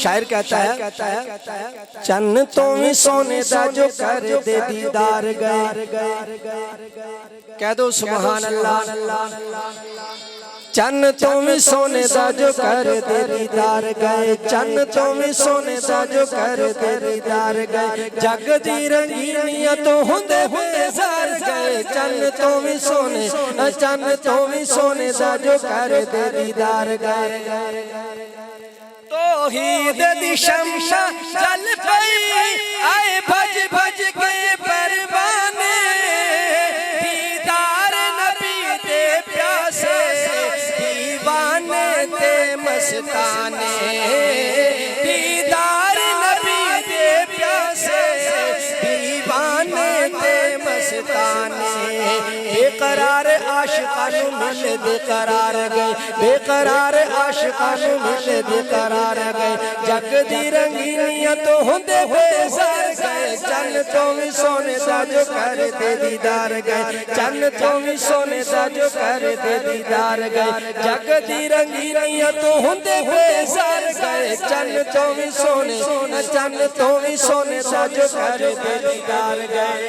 शायर कहता है चन्न तो भी सोने दा जो कर दे दीदार गए। कह दो सुभान अल्लाह। चन्न तो भी सोने दा जो कर दे दीदार गए, चन्न तो भी सोने दा जो कर दे दीदार गए, जग दी रंगीनियां तो हुंदे हुंदे जार गए। चन्न तो भी सोने दा जो कर दे दीदार गए। तौहीद दी शम्शा जल पई आए भज भज के परवाने, दीदार नबी दे प्यासे दीवाने ते मस्ताने, दीदार नबी दे प्यासे दीवाने ते मस्ताने। बेकरार आशिकानु मिल दे करार गए, बेकरार आशिकानु मिल दे करार गए, जग दी रंगीनियां तो हुंदे बेजार गए। चन्न तो भी सोने दा जो कर दे दीदार गए, चन्न तो भी सोने दा जो कर दे दीदार गए, जग दी रंगीनियां तो हुंदे बेजार गए। चन्न तो भी सोने दा जो कर दे दीदार गए।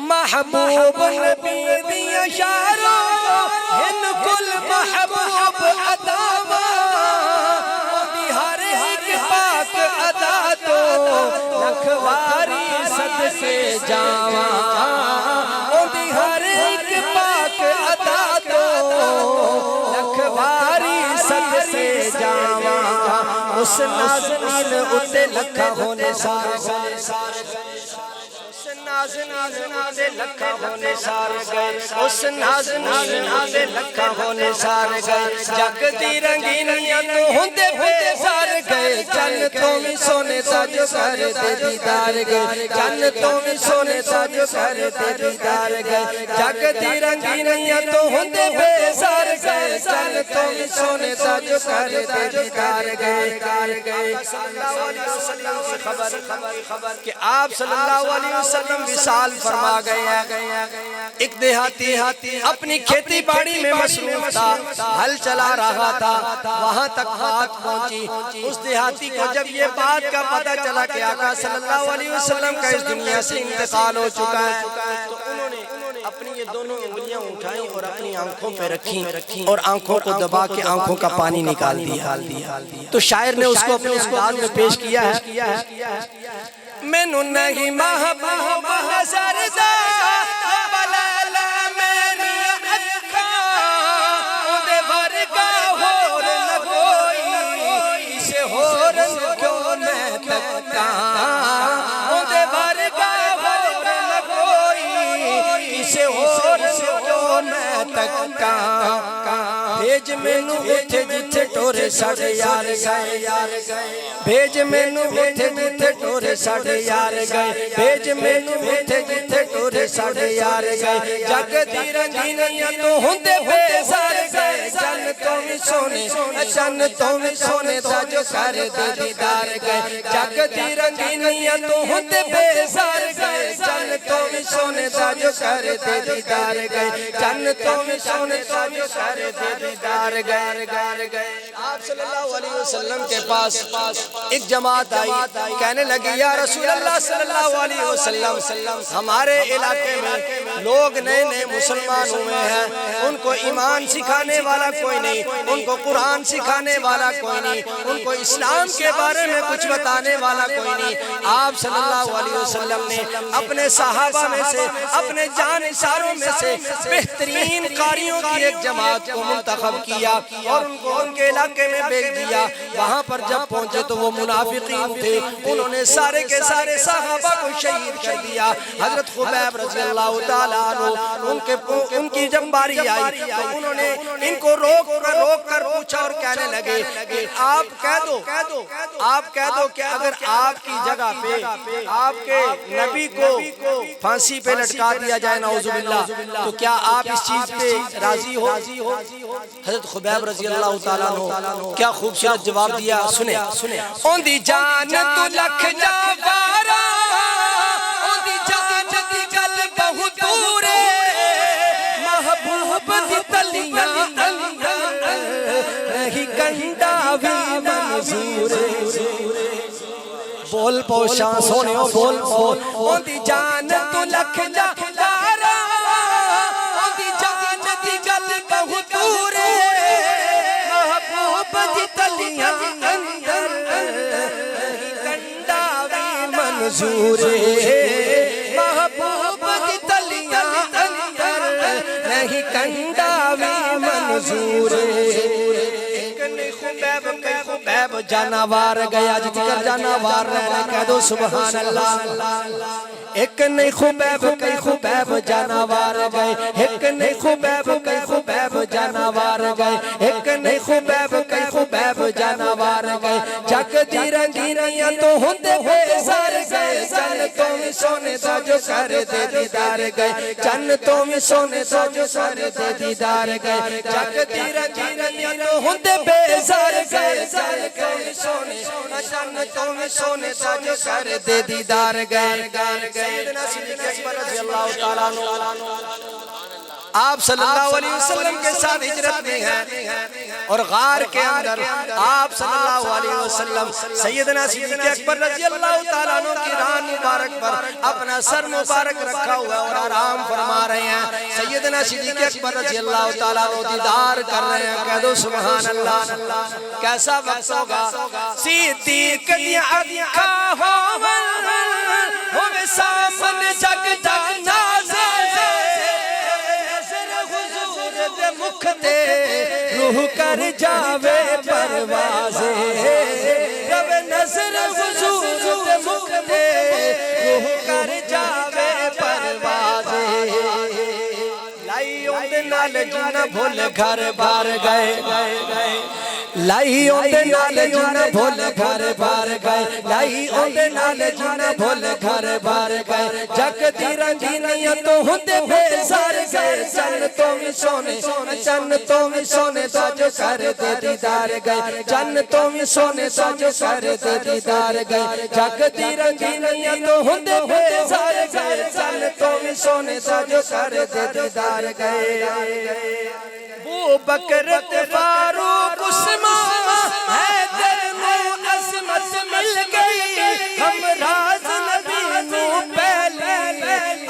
महबूब नबी दिया शारो हिन कुल महबूब अदावा, ओदी हर एक पाक अदा तो रखवारी सदके जावा, ओदी हर एक पाक अदा तो रखवारी सदके जावा। उस नाज़नीन उते लखा होने सारे नाज़नीन लखा होने सार गए, उस नाज़नीन दे लखा होने सार गए, जग दी रंगीनियां तो हुंदे बेजार गए। चन्न तो भी सोने दा जो कर दे दीदार गए, चन्न तो भी सोने दा जो कर दे दीदार गए, जग दी रंगीनियां तो हुंदे बेजार गए। चन्न तो भी सोने दा जो कर दे दीदार गए। सल्लल्लाहु अलैहि वसल्लम की खबर कि आप सल्लल्लाहु अलैहि वसल्लम विसाल फरमा गए हैं। एक देहाती अपनी खेती बाड़ी में मसरूफ था, हल चला रहा था, वहां तक बात पहुंची। उस देहाती को जब ये बात का पता चला कि आका सल्लल्लाहु अलैहि वसल्लम का इस दुनिया से इंतकाल हो चुका है, तो उन्होंने अपनी ये दोनों उंगलियां उठाई और अपनी आंखों पे रखी और आंखों को दबा के आंखों का पानी निकाल दिया। तो शायर ने उसको अपने अंदाज में पेश किया है। मैनू नहीं महबूब नज़र दा बलाला मेरी अखां, उदे वर्गा होर न कोई, इसे होर क्यों मैं तक्कां, उदे वर्गा होर न कोई, इसे होर क्यों मैं तक्कां। भेज मैनू उथे जिथे टोरे साडे यार गए, भेज मैनू उथे जिथे टोरे साडे यार गए, भेज मैनू उथे जिथे टोरे साडे यार गए, जग दी रंगीनियां तो हुंदे बेजार गए। चन्न तो भी सोने दा जो कर दे दीदार गए, जग दी रंगीनियां तो हुंदे बेजार गए। चन्न तो भी सोने दा जो कर दे दीदार गए, चन्न तो भी सोने दा जो कर दे दीदार गए। आप सल्लल्लाहु अलैहि वसल्लम के पास एक जमात आई, कहने लगी या रसूल अल्लाह सल्लल्लाहु अलैहि वसल्लम, हमारे इलाके में लोग नए नए मुसलमान हुए हैं, उनको ईमान सिखाने वाला कोई नहीं, उनको कुरान सिखाने वाला कोई नहीं, उनको इस्लाम के बारे में कुछ बताने वाला कोई नहीं। आप सल्लल्लाहु अलैहि वसल्लम ने अपने सहाबा में से, अपने जानसारों में से बेहतरीन कारियों की एक जमात को मुंतखब किया और उनको उनके इलाके में भेज दिया। वहां पर जब पहुंचे तो वो मुनाफिकीन थे, उन्होंने सारे के सारे सहाबा को शहीद कर दिया। हजरत खुबैब रज़ी अल्लाह ताला अन्हु उनकी जब बारी आई तो उन्होंने इनको रोक कर पूछा और कहने लगे कि आप कह दो कि अगर आपकी जगह पे आपके नबी को फांसी पे लटका दिया जाए नाउजुबिल्लाह, तो क्या आप इस चीज पे राजी हो? हजरत खुबैब रज़ी अल्लाह ताला अन्हु क्या खूबसूरत जवाब दिया, सुने। ओंदी जान तू लख जावारा, ओंदी जान दी गल बहुत दूरे, महबूब दी तलियां नहीं कंडा भी मन मंजूरे बोल पोशा सोने बोल बोल ओदी जान तू लख जा लारा ओदी जान दी गल कहू दूरे महबूब दी तलियां अंदर कंडा वी मंजूरे महबूब दी तलियां अंदर नहीं कंडा वी मंजूरे खुबैब जानवर गया जिक्र जानवर कह दो सुभान अल्लाह एक नहीं खुबैब कई खुबैब जानवर गए एक नहीं खुबैब कई खुबैब जानवर गए एक नहीं खुबैब कई खुबैब जानवर गए जग दी रंगीनियां तो हुंदे बेजार गए चन तो भी सोने दा जो कर दे दीदार गए चन तो भी सोने दा जो कर दे दीदार गए जग दी रंगीनियां तो हुंदे बेजार गए चन तो भी सोने चन तो भी सोने दा जो कर दे दीदार गए सैयदना सिद्दीक़ अकबर रज़ी अल्लाह तआला अन्हु आप सल्लल्लाहु अलैहि वसल्लम के साथ हिजरत में हैं और गार के अंदर आप सल्लल्लाहु अलैहि वसल्लम सैयदना सिद्दीक़ अकबर रज़ी अल्लाह तआला अन्हु की रान मुबारक पर अपना सर मुबारक रखा हुआ और आराम फरमा रहे हैं सैयदना सिद्दीक़ अकबर रज़ी अल्लाह तआला अन्हु दीदार कर रहे हैं कह दो सुभान अल्लाह कैसा वक्त होगा सिद्दीक़ दी अखा होवे सामने जग जग नाज़े मुख ते रूह कर जावे परवाज़े जब नज़र हुज़ूर दे मुख ते रूह कर जावे परवाज़े लाई ओंदे नाल जुना भुल घर बार गए लाई ओंदे नाल जुना भुल घर बार गए लाई ओंदे नाल जुना भुल घर बार गए जग दी रंगीनियां तो हुंदे बेजार गए चन तो भी सोने चन तो भी सोने दा जो कर दे दीदार गए चन तो भी सोने दा जो कर दे दीदार गए जग दी रंगीनियां तो हुंदे बेजार गए चन तो भी सोने दा जो कर दे दीदार गए अबू बकर फारूक उस्मान हैदर नू अज़मत मिल गई हम राज नबी नू पहले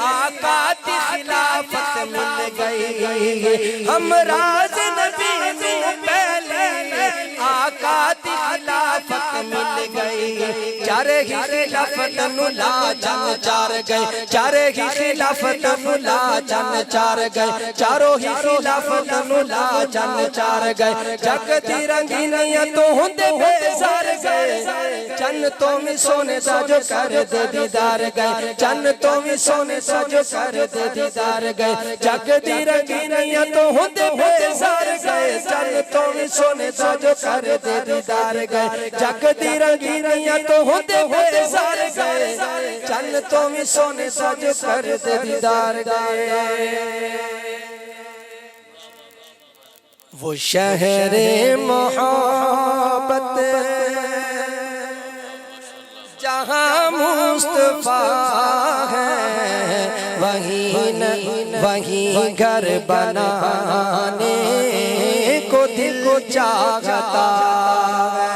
आका दी खिलाफत मिल गई हम राज नबी नू पहले आका दी खिलाफत मिल गई चारे ही खिलाफत नु ला चन चार गए चारे ही खिलाफत नु ला चन चार गए चारों ही खिलाफत नु ला चन चार गए जग दी रंगीनियां तो हुंदे बेजार गए चन तो भी सोने दा जो कर दे दीदार गए चन तो भी सोने दा जो कर दे दीदार गए जग दी रंगीनियां तो हुंदे बेजार गए चन तो भी सोने दा जो कर दे दीदार गए जग दी रंगीनियां तो हुंदे बेजार गए चन तो भी सोने दा जो कर दे दीदार गए वो शहरे मोहब्बत जहाँ मुस्तफा है वहीं घर बनाने को दिल चाहता है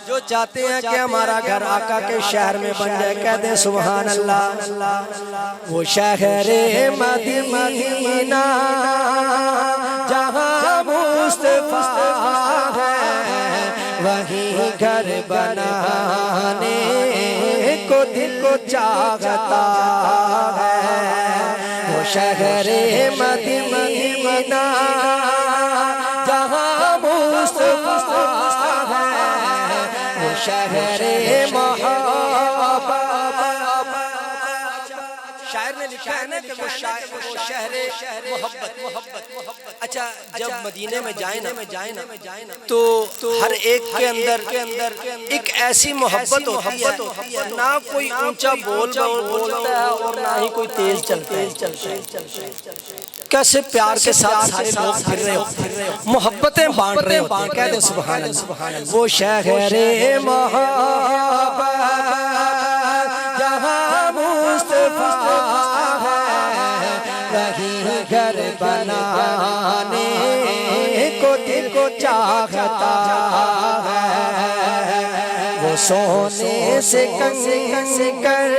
जो चाहते हैं कि हमारा घर आका के शहर में बन जाए कहते सुभान अल्लाह वो शहरे मदीना जहाँ मुस्तफा है वहीं घर बनाने को दिल को चाहता है वो शहरे मदीना जहाँ मुस्तफा है वो शहरे शायर ने लिखा है ना कि वो शहरे मोहब्बत अच्छा जब मदीने में जाए ना तो हर एक के अंदर एक ऐसी मोहब्बत होती है ना कोई ऊंचा बोलता है और ना ही कोई तेज चलता है कैसे प्यार के साथ सारे लोग फिर रहे हो मोहब्बतें बांट रहे हो कहते सुभान अल्लाह वो शहरे मोहब्बत जहाँ मुस्तफा है वहीं घर बनाने को दिल को चाहता सोने से कंकर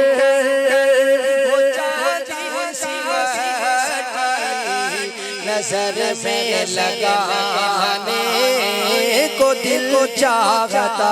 नजर में लगाने को दिल चाहता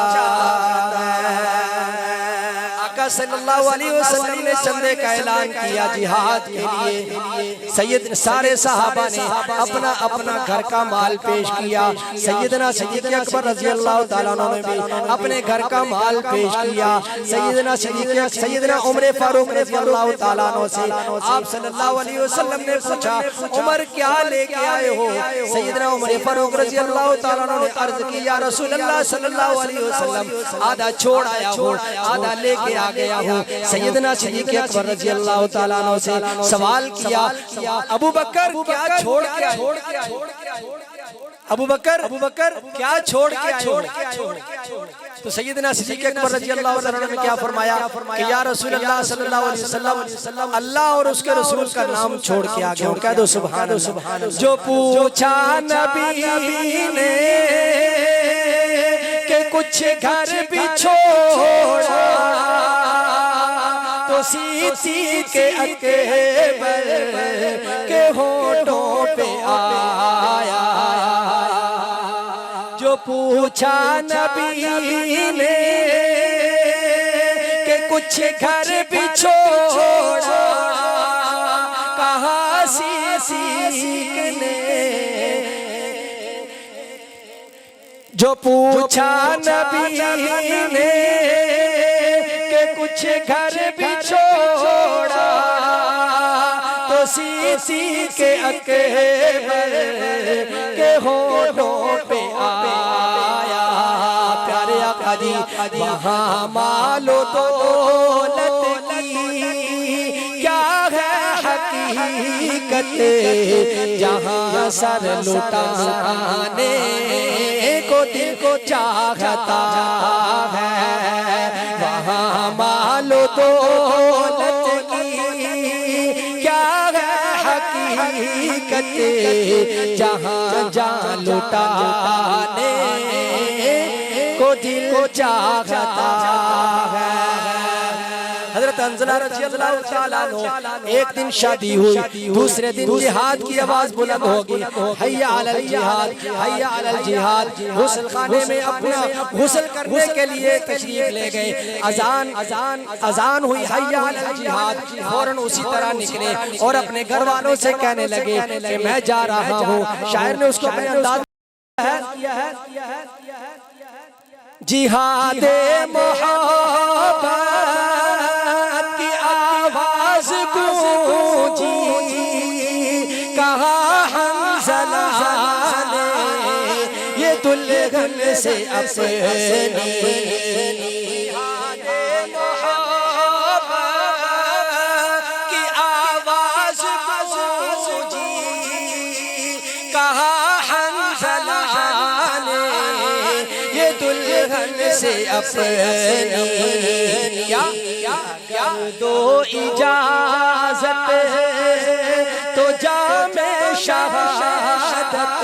सल्लल्लाहु अलैहि वसल्लम ने चंदे का ऐलान किया जिहाद के लिए। सैयद सारे सहाबा ने अपना अपना घर का माल पेश किया। सैयदना सिद्दीक़ अकबर रज़ी अल्लाह ताला अन्हु ने भी अपने घर का माल पेश किया। सैयदना उमर फारूक रज़ी अल्लाह ताला अन्हु से आप सल्लल्लाहु अलैहि वसल्लम ने पूछा, उमर क्या लेके आए हो? सैयदना उमर फारूक रज़ी अल्लाह ताला अन्हु ने अर्ज की, या रसूल अल्लाह सल्लल्लाहु अलैहि वसल्लम आधा छोड़ आया हो, आधा लेके आ गया हूँ। सैयदना सिद्दीक़ अकबर रज़ी अल्लाह ताला अन्हु से सवाल किया, अबू बकर क्या छोड़ के आए? अबू बकर क्या छोड़ के आए? तो सैयदना सिद्दीक़ अकबर रज़ी अल्लाह ताला अन्हु ने क्या फरमाया कि या रसूल अल्लाह सल्लल्लाहु अलैहि वसल्लम अल्लाह और उसके रसूल का नाम छोड़ के आ गया हूँ। कह दो सुभान अल्लाह। जो पूछा नबी ने कि कुछ घर भी छोड़ा तो सीसी के अकबर के होठों पे आया। जो पूछा नबी ने कि कुछ घर भी छोड़ा कहा सीसी ने। जो पूछा नबी ने कि कुछ घर भी छोड़ा तो सीसी के अकबर के होठों पे आया। प्यारे आका जी वहाँ मालो दौलत की क्या है हकीकत, जहाँ सर लुटाने को दिल को चाहता है। वहाँ मालो दौलत की क्या है हकीकत, जहाँ जान लुटाने को दिल को चाहता है। हज़रत हंज़ला रज़ी अल्लाह ताला अन्हु एक दिन शादी हुई, दूसरे दिन जिहाद की आवाज बुलंद होगी, हय्या अलल जिहाद, हय्या अलल जिहाद। गुस्ल खाने में अपना गुस्ल करने के लिए तशरीफ ले गए। अजान हुई, हय्या अलल जिहाद। फौरन उसी तरह निकले और अपने घर वालों से कहने लगे कि मैं जा रहा हूँ। शायर ने उसको अपने अंदाज किया है जिहादे मोहब्बत की आवाज गूंजी, कहा हंज़ला ने ये दुल्हन से अपनी की आवाज गूंजी, कहा हंज़ला ने ये दुल्हन से अपनी क्या दो इजाजत तो जामे शहादत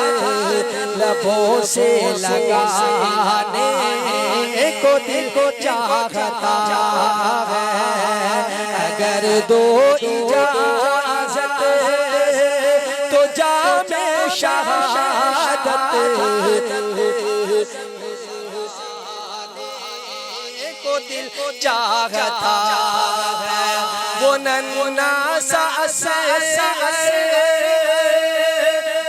लबों से लगाने को दिल को चाहता है। अगर दो इजाजत तो जामे शहादत दिल को चाहता है। वो नन्ना सा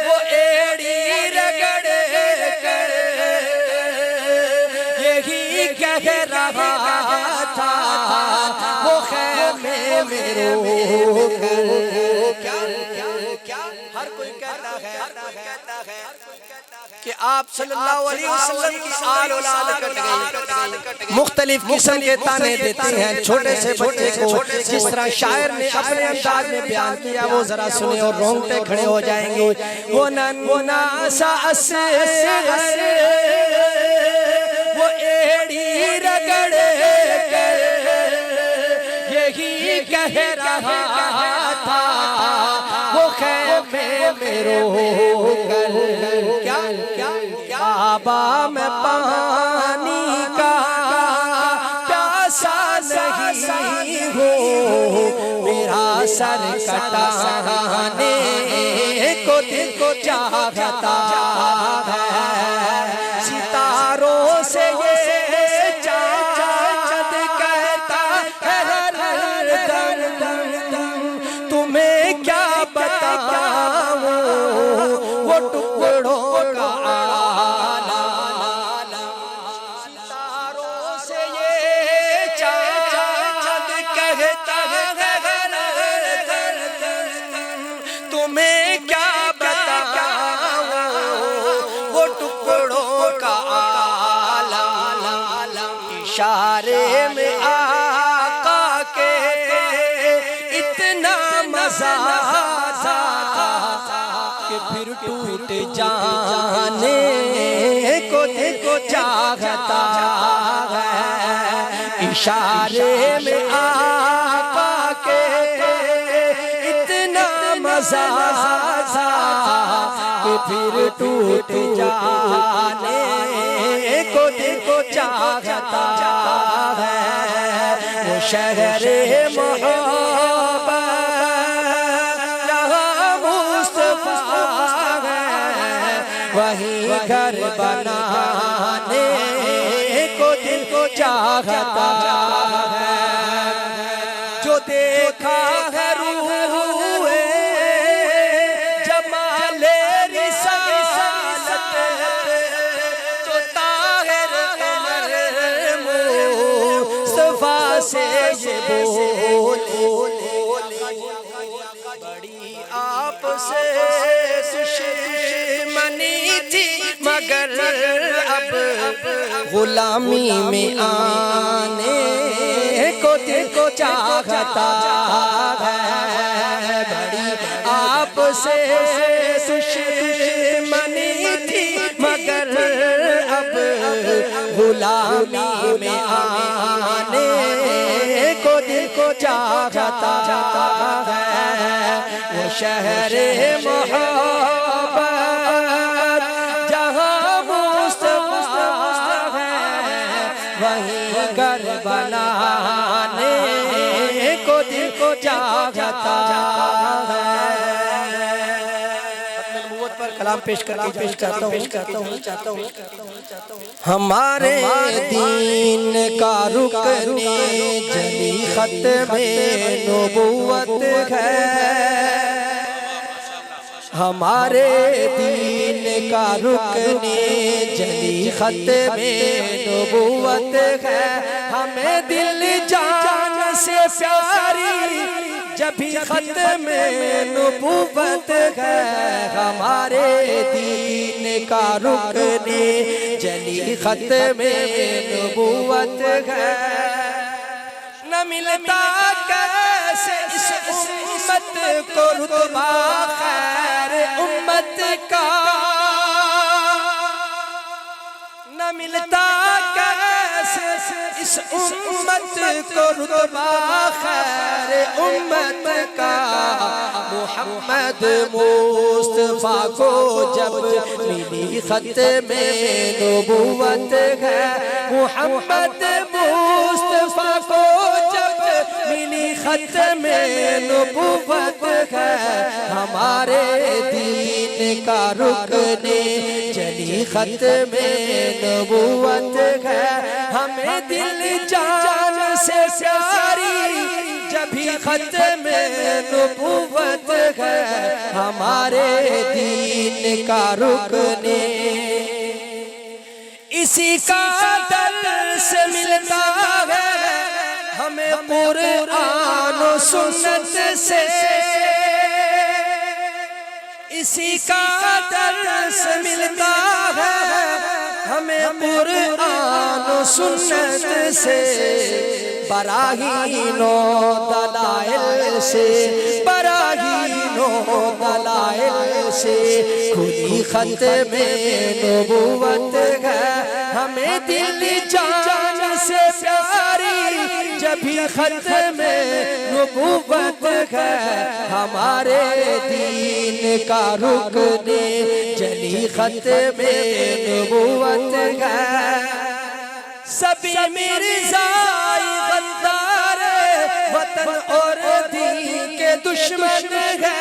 वो एड़ी रगड़ कर यही कह रहा था वो खैमे में रो कर। क्या हर कोई कहता है कि आप सल्लल्लाहु अलैहि वसल्लम की आल औलाद कट गई। मुख्तलिफ किस्म के ताने देते हैं छोटे से बच्चे को। जिस तरह शायर ने अपने अंदाज में बयान किया वो जरा सुने और रोंगटे खड़े हो जाएंगे। वो नन्ना सा वो एड़ी रगड़ कर यही कह रहा था वो खैमे में रो कर। क्या आबा में पानी का सर कटाने को दिल को चाहता है। सितारों से ये चाँद कहता है हर दम, तुम्हें क्या बताऊं वो टुकड़ों का आलम। सितारों से ये चाँद कहता है तुम्हें क्या बताऊं वो टुकड़ों का आलम। इशारे में आका के इतना मजा था कि फिर टूट जाने को दिल को चाहता है। इशारे में आका के इतना मजा था कि फिर टूट जाने को दिल को चाहता है। वो शहरे मोहब्बत जहाँ मुस्तफा है, वहीं घर बनाने को दिल को चाहता है। जो देखा है रूहे जमाले रिसालत, जो ताहिर उमर मुस्तफा से ये बोले, बड़ी आपसे दुश्मनी थी मगर अब गुलामी में आने को दिल को चाहता है। बड़ी आपसे दुश्मनी थी मगर अब गुलामी में आने को दिल को चाहता है। वो शहरे मोहब्बत जहाँ मुस्तफा है, वहीं घर बनाने को दिल को चाहता है। पर कलाम पेश करके चाहता हूँ। हमारे दीन का रुकन जली खत्मे नबुव्वत है। हमारे दीन का रुकन जली खत्मे नबुव्वत है। हमें दिल जान से प्यारी जब भी खत्मे नबुव्वत है। हमारे दीन का रुकन जली खत्मे नबुव्वत है। न मिलता कैसे इस उम्मत को रुतबा खैर उम्मत का, न मिलता कैसे इस उम्मत को रुतबा खैर उम्मत का। मोहम्मद मुस्तफा को जब मिली खत्मे नबुव्वत है। मोहम्मद मुस्तफा को जब मिली खत्मे नबुव्वत है। हमारे दीन का रुकन जली खत्मे नबुव्वत है। हमें दिल जान से प्यारी जब भी खत्मे नबुव्वत है। हमारे दीन का रुकन इसी का दर्स मिलता है हमें कुरान और सुन्नत से। इसी का दर्स मिलता है हमें कुरान और सुन्नत से। बराहीनो दलाइल से, बराहीनो दलाइल से खुली खत्मे नबुव्वत है। हमें दिल जान से प्यारी जब भी खत्मे नबुव्वत है। हमारे दीन का रुकन जली खत्मे नबुव्वत है। सभी मिर्ज़ाई गद्दार वतन और दीन के दुश्मन है,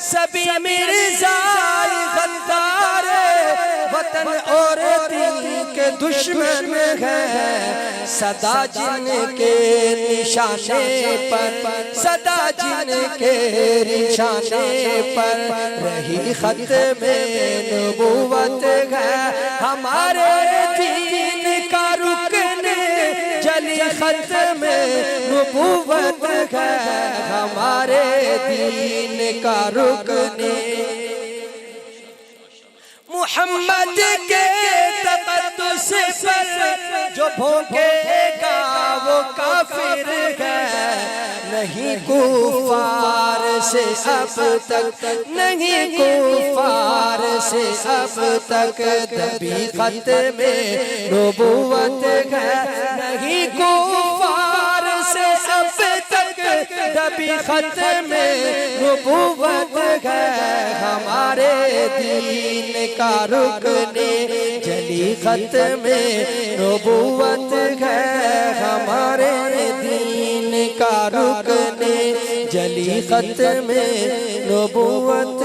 सभी मिर्ज़ा गद्दार वतन और दीन के दुश्मन है। सदा जिनके निशाने पर, सदा जिनके निशाने पर रही खत्मे नबूवत है। हमारे दीन का रुकन जली खत्मे नबूवत है। हमारे दीन का रुकन मुहम्मद के तक़द्दुस पर जो भोंकेगा वो काफिर है। नहीं कुफार से अब तक, नहीं कुफार से अब तक दबी खत्मे नबूवत है। नहीं कुफार से अब तक दबी खत्मे नबूवत है। हमारे दीन का रुकने जली खत्मे नबूवत है। हमारे दीन का रुकने जली खत्मे नबूवत